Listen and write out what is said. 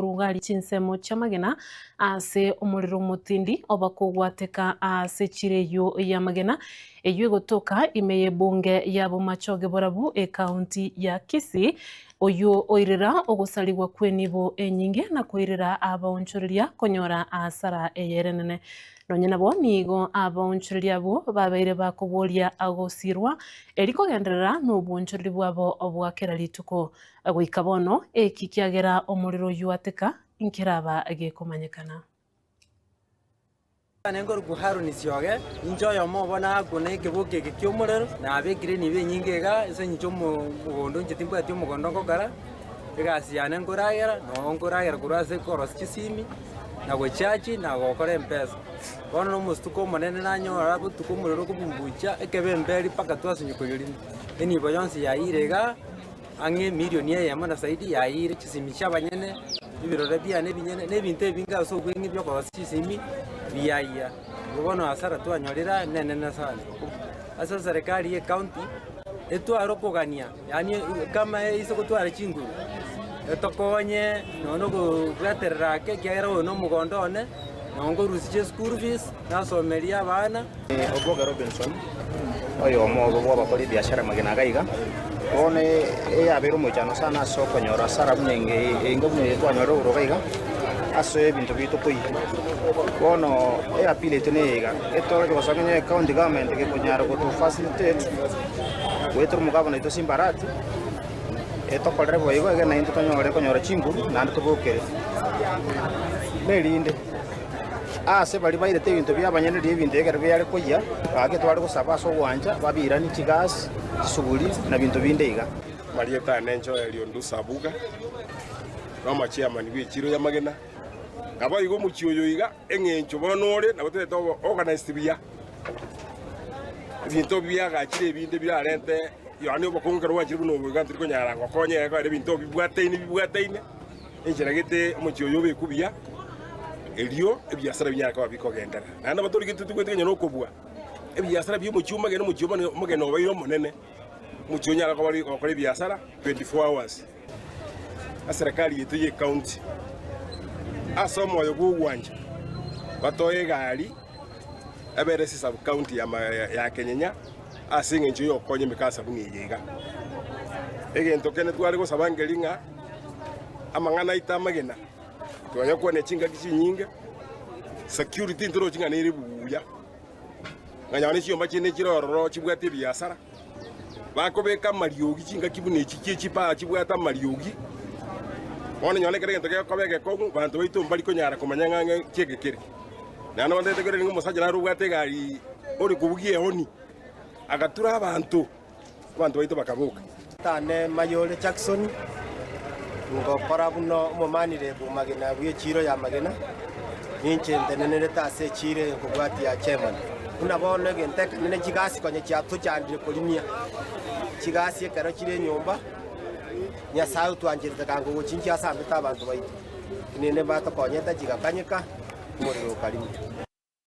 Rugari chinsemo chamagena ase omuriro mutindi oba kugwateka ase chireyo ya magena eyo gotoka imeye bunge ya Bomachoge Borabu kaunti ya Kisii oyo oirera ogosaligwa kwenibo enyinge na koirera abaonchoreria konyora asara eyerenene nonye nabo nigo abaonchoreria bo babaire bakoboria agosirwa erikogenderera n'obwonchoreri bwabo obwakera rituko goika bono eki kiagera omuriro yuateka inkiraba gekomanyekana Nengor guharu nisioge injoyo mobona kuna ikibuke kikyomurero na abekire ni benyingega ese nyichomo mugondo nchitimbo ati mugondo ngokara igasiane ngoragera no ngoragera kurase koros kisimi na gochachi na gokora mpesa bono no mustuko monene nanyora butuko murero kubumbucha ekebemberi paka twasunyukoyori eni boyonsi ya irega ange milioni ya mana saidi ya ire kisimi cyabanyene ibirore byane binyene nebinte binga so kwingi byo koros kisimi biaya gobono asara twanyorera nene sana asa serikali ya county etwaro kogania yani kama iso kutwara chinguru etokonye nono gwaterera ke kyagera no mugondone nongo rusije school fees nasomeria abana Oboga Robinson oyo omogo bakora biashara magena gaiga one abero mujano sana soko nyora sara mnyenge ingomwe twanyora urogaiga aso ebintu bito koi bono apile tenega etoro ke basaganya county government ke kunyara ko to facilitate wetro mugabana ito simbarati eto kolere boyigo ege na into tonyore konyora chinguru nandi tubokere berinde ase bali bairete ibintu byabanyene ibintu egere byari koya age twari gusaba so wanja babirani kigas suguri na bintu bindeiga marieta nenjo eliondu sabuga no chairman w'ikiro ya magena ngaba igo muchiyoyo iga engencho bonore na bote to organize bia bintu byaga kire binde birarente yani obakongera wakiri buno bugantiri konyara ngokonye ko ari bintu bibwateine injira gite muchiyoyo bekubia elio ebyasara binyaka babikogendera nanda batori gitu tukwetenya no kobwa ebyasara byo muchuma gene muchuma mugeno bayiro monene muchonyara ko bari ko ebyasara 24 hours a serikali yetu ye county asomo yo gugwanja batoye gari aberesi sub county ya Kenyanya asinge njo yokonye mikasa bungiyega egento kene twari go sabangelinga amangana itamagena twaye kone chinga kichinyinge security ntoro chinga neri buya nganyane chiyo machine chirororo chibwate biasara bakobeka mariogi chinga kibune chipa chibwata mariogi Wone nyone kere ntoke kobege ko bantu baitu mbali ko nyara komanyanga chegekere nana wande tegere ngo musajja naru bwate gari ori kubugie honi agatura abantu baitu bakabuka tane Mayole Jackson ngo kora buno mumanire bumagena bw'ikiro ya magena ninchende nene tase chire ngo bwati ya chairman unabone gente nene kigasi konye cyatu cyandire kulimia kigasi kero kire nyumba nyasaye twanjirita kango guchinja asambe tabantu baitu nene bato konyeta kigakanyika umuriro kalimi